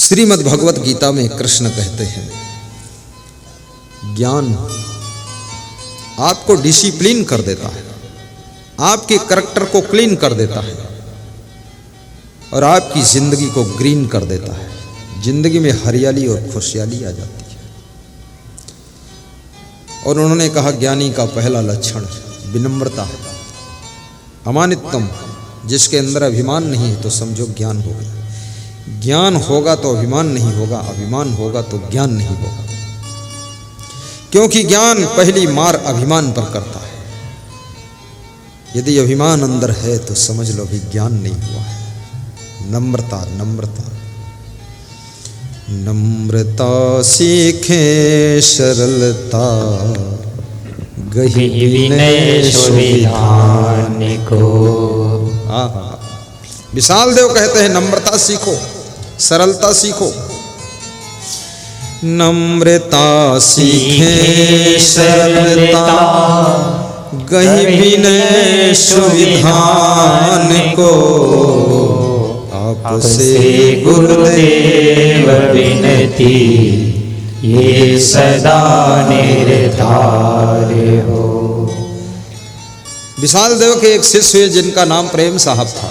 श्रीमद् भगवत गीता में कृष्ण कहते हैं, ज्ञान आपको डिसिप्लिन कर देता है, आपके करैक्टर को क्लीन कर देता है और आपकी जिंदगी को ग्रीन कर देता है। जिंदगी में हरियाली और खुशहाली आ जाती है। और उन्होंने कहा ज्ञानी का पहला लक्षण विनम्रता है, अमानितम। जिसके अंदर अभिमान नहीं है तो समझो ज्ञान हो गया। ज्ञान होगा तो अभिमान नहीं होगा, अभिमान होगा तो ज्ञान नहीं होगा, क्योंकि ज्ञान पहली मार अभिमान पर करता है। यदि अभिमान अंदर है तो समझ लो भी ज्ञान नहीं हुआ है। नम्रता, नम्रता, नम्रता सीखे सरलता, गही विनय सुविधान को। विशाल देव कहते हैं नम्रता सीखो, सरलता सीखो। नम्रता सीखे सरलता, गही विनय सुविधान को। आपसे गुरुदेव विनती, ये सदा निर्धार हो। विशाल देव के एक शिष्य हुए जिनका नाम प्रेम साहब था।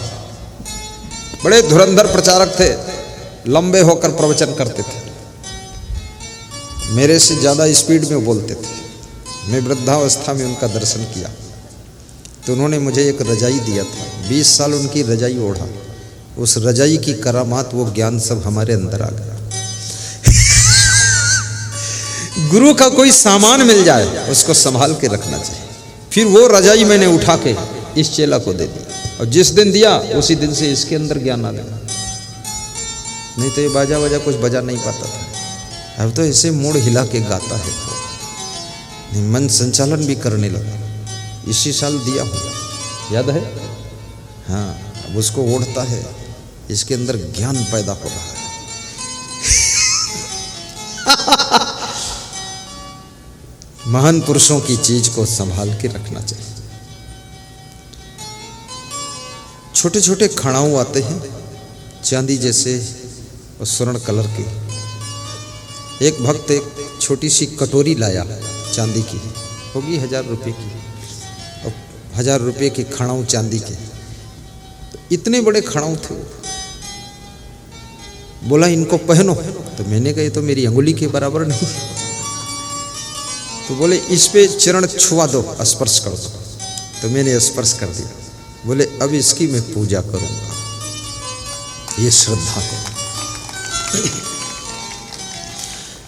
बड़े धुरंधर प्रचारक थे, लंबे होकर प्रवचन करते थे, मेरे से ज़्यादा स्पीड में बोलते थे। मैं वृद्धावस्था में उनका दर्शन किया तो उन्होंने मुझे एक रजाई दिया था। 20 साल उनकी रजाई ओढ़ा। उस रजाई की करामात, वो ज्ञान सब हमारे अंदर आ गया। गुरु का कोई सामान मिल जाए उसको संभाल के रखना चाहिए। फिर वो रजाई मैंने उठा के इस चेला को दे दी और जिस दिन दिया उसी दिन से इसके अंदर ज्ञान आ गया। नहीं तो ये बाजा बाजा कुछ बजा नहीं पाता था। अब तो ऐसे मूड हिला के गाता है, मन संचालन भी करने लगा। इसी साल दिया होगा, याद है? हाँ, अब उसको ओढ़ता है, इसके अंदर ज्ञान पैदा हो रहा है। महान पुरुषों की चीज को संभाल के रखना चाहिए। छोटे छोटे खड़ाऊ आते हैं चांदी जैसे और स्वर्ण कलर के। एक भक्त एक छोटी सी कटोरी लाया चांदी की, होगी 1000 रुपये की, और 1000 रुपये के खड़ाऊ चांदी के। तो इतने बड़े खड़ाऊ थे। बोला इनको पहनो, तो मैंने कहा ये तो मेरी अंगुली के बराबर नहीं। तो बोले इस पे चरण छुआ दो, स्पर्श कर दो। तो मैंने स्पर्श कर दिया। बोले अब इसकी मैं पूजा करूंगा। ये श्रद्धा है।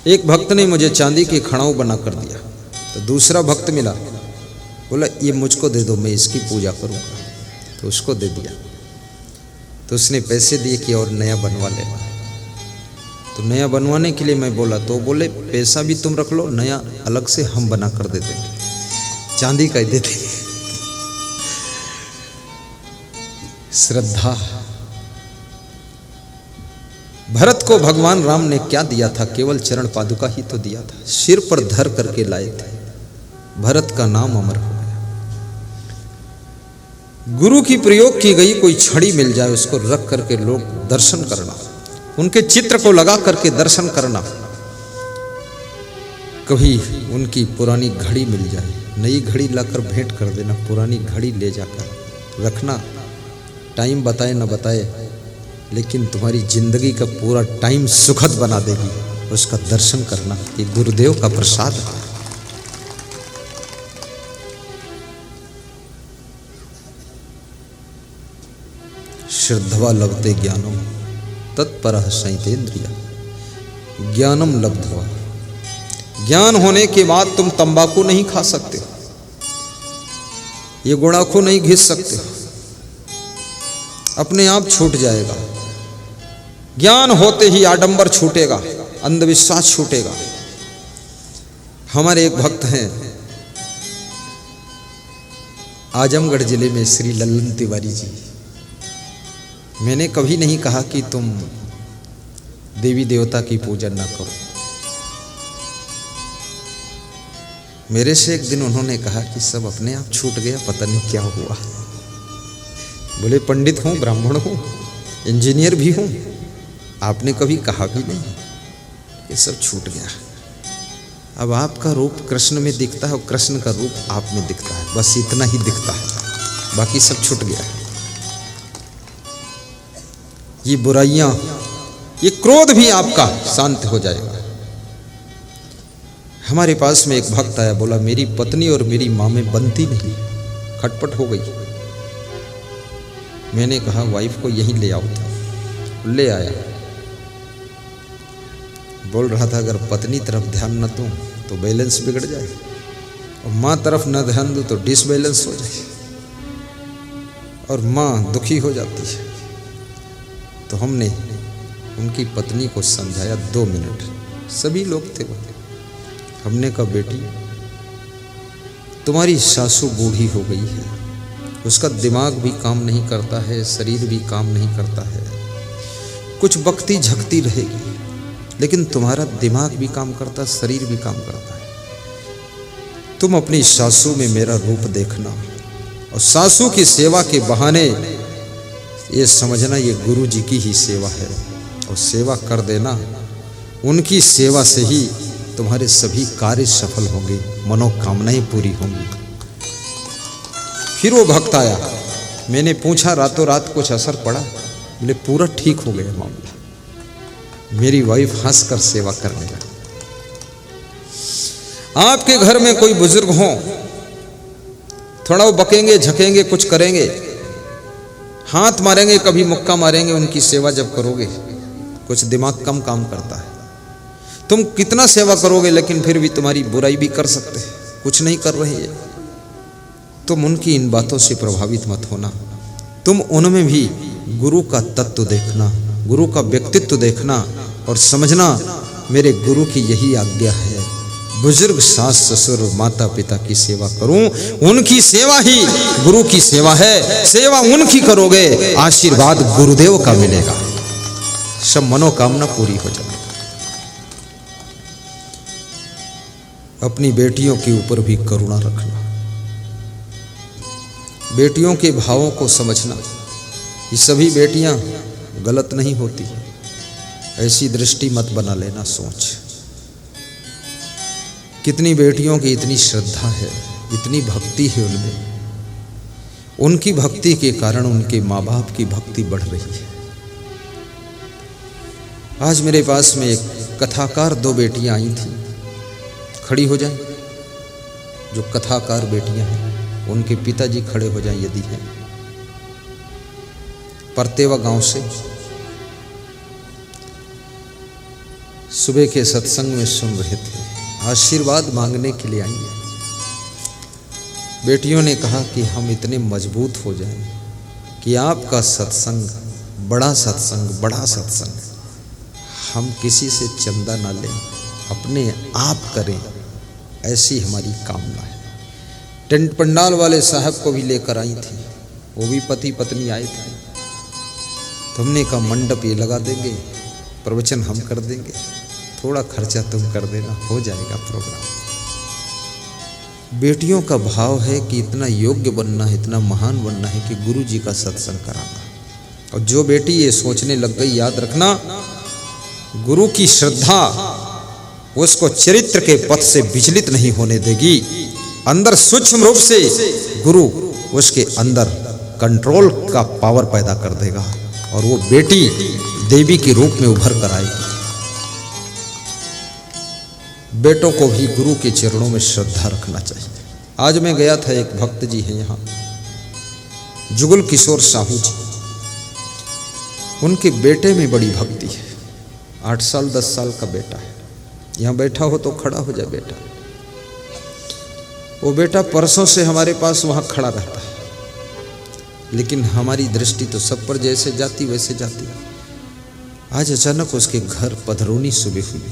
एक भक्त ने मुझे चांदी के खड़ाऊ बना कर दिया, तो दूसरा भक्त मिला, बोला ये मुझको दे दो, मैं इसकी पूजा करूंगा। तो उसको दे दिया। तो उसने पैसे दिए कि और नया बनवा लेना। तो नया बनवाने के लिए मैं बोला, तो बोले पैसा भी तुम रख लो, नया अलग से हम बना कर दे देंगे, चांदी का दे देंगे। श्रद्धा। भरत को भगवान राम ने क्या दिया था? केवल चरण पादुका ही तो दिया था। सिर पर धर करके लाए थे। भरत का नाम अमर हो गया। गुरु की प्रयोग की गई कोई छड़ी मिल जाए, उसको रख करके लोग दर्शन करना, उनके चित्र को लगा करके दर्शन करना। कभी उनकी पुरानी घड़ी मिल जाए, नई घड़ी लाकर भेंट कर देना, पुरानी घड़ी ले जाकर रखना। टाइम बताए न बताए, लेकिन तुम्हारी जिंदगी का पूरा टाइम सुखद बना देगी। उसका दर्शन करना, ये गुरुदेव का प्रसाद है। श्रद्धवा लभते ज्ञानम तत्परः संयतेन्द्रिया। ज्ञानम लब्धवा। ज्ञान होने के बाद तुम तंबाकू नहीं खा सकते, ये गुड़ाखू नहीं घिस सकते, अपने आप छूट जाएगा। ज्ञान होते ही आडंबर छूटेगा, अंधविश्वास छूटेगा। हमारे एक भक्त हैं आजमगढ़ जिले में, श्री लल्लन तिवारी जी। मैंने कभी नहीं कहा कि तुम देवी देवता की पूजन ना करो। मेरे से एक दिन उन्होंने कहा कि सब अपने आप छूट गया, पता नहीं क्या हुआ। बोले पंडित हूँ, ब्राह्मण हूँ, इंजीनियर भी हूँ, आपने कभी कहा भी नहीं, ये सब छूट गया। अब आपका रूप कृष्ण में दिखता है और कृष्ण का रूप आप में दिखता है, बस इतना ही दिखता है, बाकी सब छूट गया है। ये बुराइयां, ये क्रोध भी आपका शांत हो जाएगा। हमारे पास में एक भक्त आया, बोला मेरी पत्नी और मेरी माँ में बनती नहीं, खटपट हो गई। मैंने कहा वाइफ को यहीं ले आओ था, ले आया। बोल रहा था अगर पत्नी तरफ ध्यान न दूं तो बैलेंस बिगड़ जाए, और माँ तरफ न ध्यान दूं तो डिसबैलेंस हो जाए, और माँ दुखी हो जाती है। तो हमने उनकी पत्नी को समझाया 2 मिनट, सभी लोग थे वहाँ। हमने कहा बेटी तुम्हारी सासू बूढ़ी हो गई है, उसका दिमाग भी काम नहीं करता है, शरीर भी काम नहीं करता है, कुछ बकती झकती रहेगी, लेकिन तुम्हारा दिमाग भी काम करता, शरीर भी काम करता है। तुम अपनी सासू में मेरा रूप देखना, और सासू की सेवा के बहाने ये समझना ये गुरु जी की ही सेवा है, और सेवा कर देना। उनकी सेवा से ही तुम्हारे सभी कार्य सफल होंगे, मनोकामनाएं पूरी होंगी। फिर वो भक्त आया, मैंने पूछा रातों रात कुछ असर पड़ा? बोले पूरा ठीक हो गया मामला। मेरी वाइफ हंसकर सेवा करने लगी। आपके घर में कोई बुजुर्ग हो, थोड़ा वो बकेंगे झकेंगे, कुछ करेंगे, हाथ मारेंगे, कभी मुक्का मारेंगे, उनकी सेवा जब करोगे कुछ दिमाग कम काम करता है। तुम कितना सेवा करोगे लेकिन फिर भी तुम्हारी बुराई भी कर सकते हैं, कुछ नहीं कर रहे हैं। तुम उनकी इन बातों से प्रभावित मत होना, तुम उनमें भी गुरु का तत्व देखना, गुरु का व्यक्तित्व देखना, और समझना मेरे गुरु की यही आज्ञा है, बुजुर्ग सास ससुर माता पिता की सेवा करूं, उनकी सेवा ही गुरु की सेवा है। सेवा उनकी करोगे, आशीर्वाद गुरुदेव का मिलेगा, सब मनोकामना पूरी हो जाएगी। अपनी बेटियों के ऊपर भी करुणा रखना, बेटियों के भावों को समझना। ये सभी बेटियां गलत नहीं होती, ऐसी दृष्टि मत बना लेना सोच। कितनी बेटियों की इतनी श्रद्धा है, इतनी भक्ति है उनमें, उनकी भक्ति के कारण उनके माँ बाप की भक्ति बढ़ रही है। आज मेरे पास में एक कथाकार 2 बेटियां आई थी, खड़ी हो जाएं, जो कथाकार बेटियां हैं उनके पिताजी खड़े हो जाएं यदि हैं। परतेवा गांव से सुबह के सत्संग में सुन रहे थे, आशीर्वाद मांगने के लिए आई हैं। बेटियों ने कहा कि हम इतने मजबूत हो जाएं कि आपका सत्संग, बड़ा सत्संग, बड़ा सत्संग, हम किसी से चंदा ना लें, अपने आप करें, ऐसी हमारी कामना है। टेंट पंडाल वाले साहब को भी लेकर आई थी, वो भी पति पत्नी आए थे। तो हमने कहा मंडप ये लगा देंगे, प्रवचन हम कर देंगे, थोड़ा खर्चा तुम कर देना, हो जाएगा प्रोग्राम। बेटियों का भाव है कि इतना योग्य बनना है, इतना महान बनना है कि गुरु जी का सत्संग कराना। और जो बेटी ये सोचने लग गई, याद रखना गुरु की श्रद्धा उसको चरित्र के पथ से विचलित नहीं होने देगी। अंदर सूक्ष्म रूप से गुरु उसके अंदर कंट्रोल का पावर पैदा कर देगा, और वो बेटी देवी के रूप में उभर कर आएगी। बेटों को भी गुरु के चरणों में श्रद्धा रखना चाहिए। आज मैं गया था, एक भक्त जी हैं यहाँ, जुगल किशोर साहू जी, उनके बेटे में बड़ी भक्ति है। 8 साल 10 साल का बेटा है, यहाँ बैठा हो तो खड़ा हो जाए बेटा। वो बेटा परसों से हमारे पास वहाँ खड़ा रहता है, लेकिन हमारी दृष्टि तो सब पर जैसे जाती वैसे जाती। आज अचानक उसके घर पधरोनी सुबह हुई,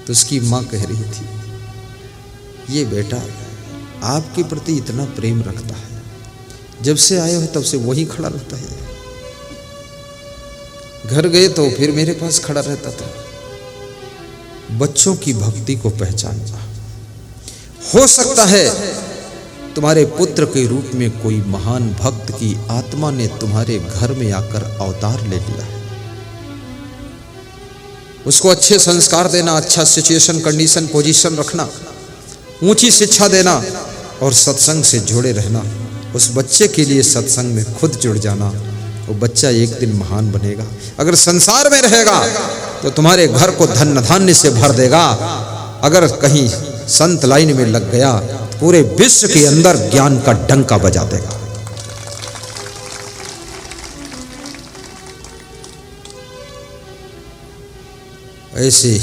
तो उसकी माँ कह रही थी, ये बेटा आपके प्रति इतना प्रेम रखता है, जब से आए हो तब से वही खड़ा रहता है। घर गए तो फिर मेरे पास खड़ा रहता था। बच्चों की भक्ति को पहचानना। हो सकता है तुम्हारे पुत्र के रूप में कोई महान भक्त की आत्मा ने तुम्हारे घर में आकर अवतार ले लिया है, उसको अच्छे संस्कार देना, अच्छा सिचुएशन, कंडीशन, पोजीशन रखना, ऊंची शिक्षा देना और सत्संग से जुड़े रहना। उस बच्चे के लिए सत्संग में खुद जुड़ जाना, वो बच्चा एक दिन महान बनेगा। अगर संसार में रहेगा तो तुम्हारे घर को धन धान्य से भर देगा। अगर कहीं संत लाइन में लग गया तो पूरे विश्व के अंदर ज्ञान का डंका बजा देगा। ऐसे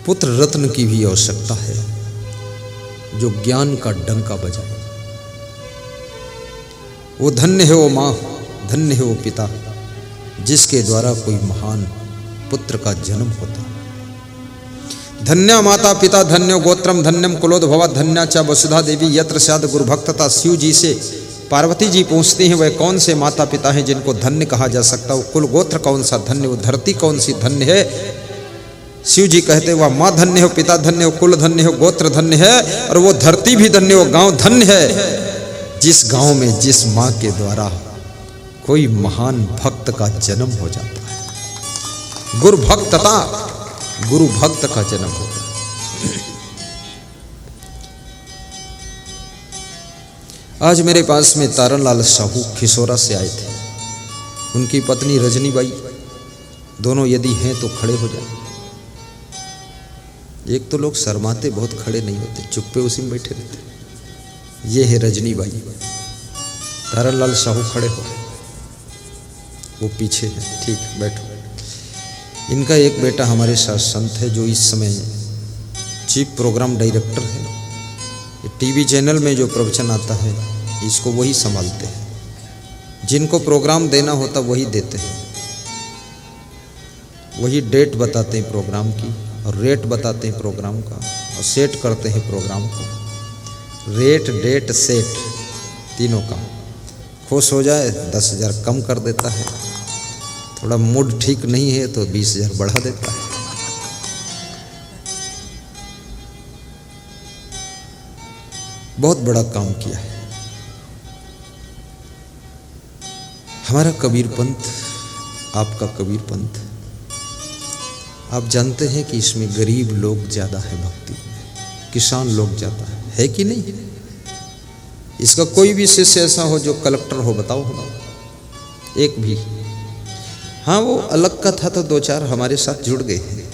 पुत्र रत्न की भी आवश्यकता है जो ज्ञान का डंका बजाए। वो धन्य है वो माँ, धन्य है वो पिता जिसके द्वारा कोई महान पुत्र का जन्म होता है। धन्य माता पिता, धन्यो गोत्रम, धन्यम कुलोद्भवा, धन्या च वसुधा देवी यत्र स्याद गुरु भक्तता। शिव जी से पार्वती जी पूछती हैं वह कौन से माता पिता हैं जिनको धन्य कहा जा सकता, वो कुल गोत्र कौन सा धन्य, वो धरती कौन सी धन्य है। शिव जी कहते वह माँ धन्य हो, पिता धन्य हो, कुल धन्य हो, गोत्र धन्य है और वो धरती भी धन्य हो, गांव धन्य है जिस गांव में जिस माँ के द्वारा कोई महान भक्त का जन्म हो जाता है। गुरु भक्तता, गुरु भक्त का जन्म होता है। आज मेरे पास में तारनलाल साहू खिसौरा से आए थे। उनकी पत्नी रजनीबाई, दोनों यदि हैं तो खड़े हो जाए। एक तो लोग शर्माते बहुत, खड़े नहीं होते, चुप्पे उसी में बैठे रहते। ये है रजनीबाई। तारनलाल साहू खड़े हो, वो पीछे है, ठीक बैठो। इनका एक बेटा हमारे साथ संत है जो इस समय चीफ प्रोग्राम डायरेक्टर है। टीवी चैनल में जो प्रवचन आता है इसको वही संभालते हैं। जिनको प्रोग्राम देना होता वही देते हैं, वही डेट बताते हैं प्रोग्राम की और रेट बताते हैं प्रोग्राम का और सेट करते हैं प्रोग्राम को। रेट, डेट, सेट तीनों का। खुश हो जाए 10,000 कम कर देता है, थोड़ा मूड ठीक नहीं है तो 20,000 बढ़ा देता है। बहुत बड़ा काम किया है हमारा कबीर पंथ, आपका कबीर पंथ। आप जानते हैं कि इसमें गरीब लोग ज़्यादा है भक्ति में, किसान लोग ज़्यादा है कि नहीं? इसका कोई भी शिष्य ऐसा हो जो कलेक्टर हो, बताओ हमें एक भी। हाँ, वो अलग का था तो 2-4 हमारे साथ जुड़ गए हैं,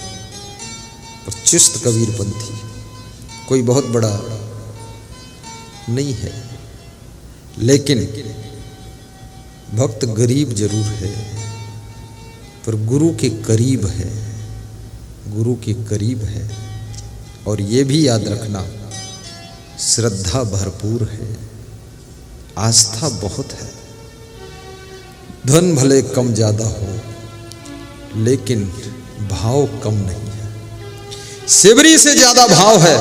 और चुस्त कबीरपंथी कोई बहुत बड़ा नहीं है, लेकिन भक्त गरीब जरूर है पर गुरु के करीब है, गुरु के करीब है। और ये भी याद रखना, श्रद्धा भरपूर है, आस्था बहुत है। धन भले कम ज़्यादा हो लेकिन भाव कम नहीं है। सेवरी से ज़्यादा भाव है,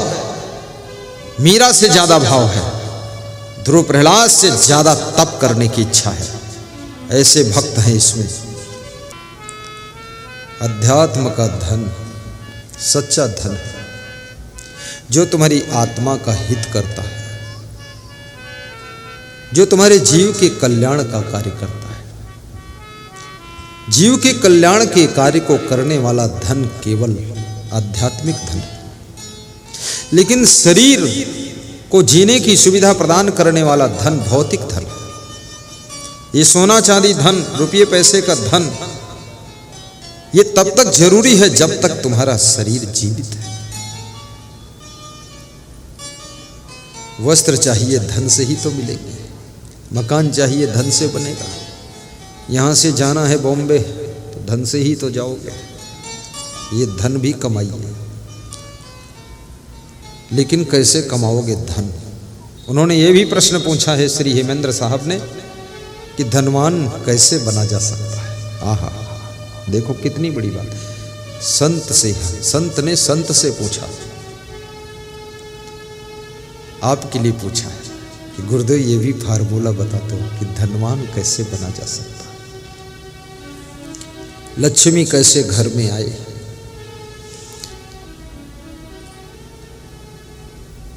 मीरा से ज़्यादा भाव है, ध्रुव प्रहलाद से ज़्यादा तप करने की इच्छा है। ऐसे भक्त हैं इसमें। अध्यात्म का धन सच्चा धन है जो तुम्हारी आत्मा का हित करता है, जो तुम्हारे जीव के कल्याण का कार्य करता है। जीव के कल्याण के कार्य को करने वाला धन केवल आध्यात्मिक धन है, लेकिन शरीर को जीने की सुविधा प्रदान करने वाला धन भौतिक धन है। ये सोना चांदी धन, रुपये पैसे का धन, ये तब तक जरूरी है जब तक तुम्हारा शरीर जीवित है। वस्त्र चाहिए धन से ही तो मिलेंगे, मकान चाहिए धन से बनेगा, यहाँ से जाना है बॉम्बे तो धन से ही तो जाओगे। ये धन भी कमाइए, लेकिन कैसे कमाओगे धन? उन्होंने ये भी प्रश्न पूछा है श्री हेमेंद्र साहब ने कि धनवान कैसे बना जा सकता है। आहा, देखो कितनी बड़ी बात। संत से, संत ने संत से पूछा, आपके लिए पूछा है कि गुरुदेव ये भी फार्मूला बता दो कि धनवान कैसे बना जा सकता है, लक्ष्मी कैसे घर में आए।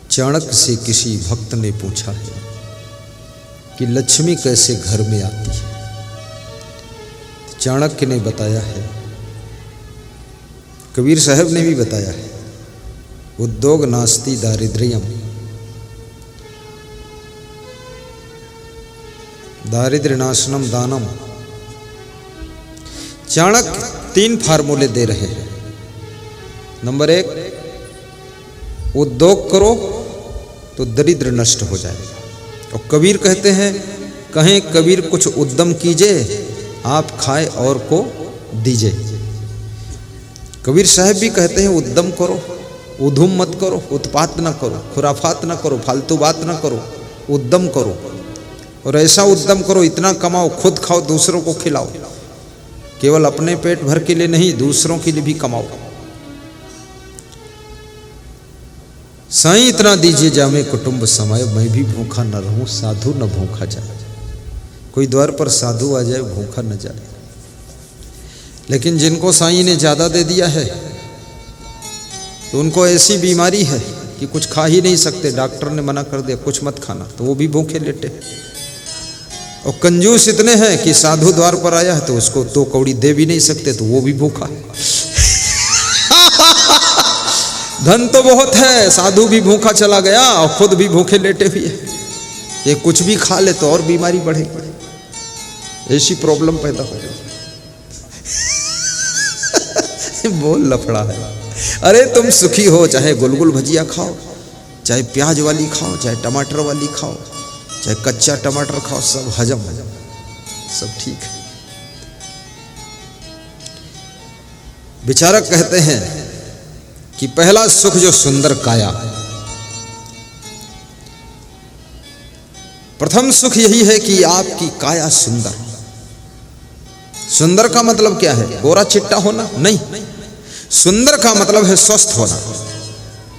चाणक्य से किसी भक्त ने पूछा है कि लक्ष्मी कैसे घर में आती है। चाणक्य ने बताया है कबीर साहब ने भी बताया है, उद्योग नास्ति दारिद्र्यम, दारिद्र्य नाशनम दानम। चाणक्य 3 फार्मूले दे रहे हैं। नंबर 1, उद्योग करो तो दरिद्र नष्ट हो जाएगा। और कबीर कहते हैं, कहें कबीर कुछ उद्यम कीजिए, आप खाए और को दीजिए। कबीर साहब भी कहते हैं उद्यम करो, उधूम मत करो, उत्पात न करो, खुराफात न करो, फालतू बात न करो, उद्यम करो। और ऐसा उद्यम करो, इतना कमाओ, खुद खाओ, दूसरों को खिलाओ। केवल अपने पेट भर के लिए नहीं, दूसरों के लिए भी कमाओ। साईं इतना दीजिए जामे कुटुंब समाये, मैं भी भूखा न रहूं, साधु न भूखा जाए। कोई द्वार पर साधु आ जाए, भूखा न जाए। लेकिन जिनको साईं ने ज़्यादा दे दिया है तो उनको ऐसी बीमारी है कि कुछ खा ही नहीं सकते, डॉक्टर ने मना कर दिया कुछ मत खाना, तो वो भी भूखे लेटे। और कंजूस इतने हैं कि साधु द्वार पर आया है तो उसको 2 कौड़ी दे भी नहीं सकते, तो वो भी भूखा है। धन तो बहुत है, साधु भी भूखा चला गया और खुद भी भूखे लेटे हुए है। ये कुछ भी खा ले तो और बीमारी बढ़ेगी, ऐसी प्रॉब्लम पैदा हो जाए। बोल लफड़ा है। अरे तुम सुखी हो, चाहे गुलगुल भजिया खाओ, चाहे प्याज वाली खाओ, चाहे टमाटर वाली खाओ, चाहे कच्चा टमाटर खाओ, सब हजम सब ठीक है। विचारक कहते हैं कि पहला सुख जो सुंदर काया, प्रथम सुख यही है कि आपकी काया सुंदर। सुंदर का मतलब क्या है? गोरा चिट्टा होना नहीं, सुंदर का मतलब है स्वस्थ होना।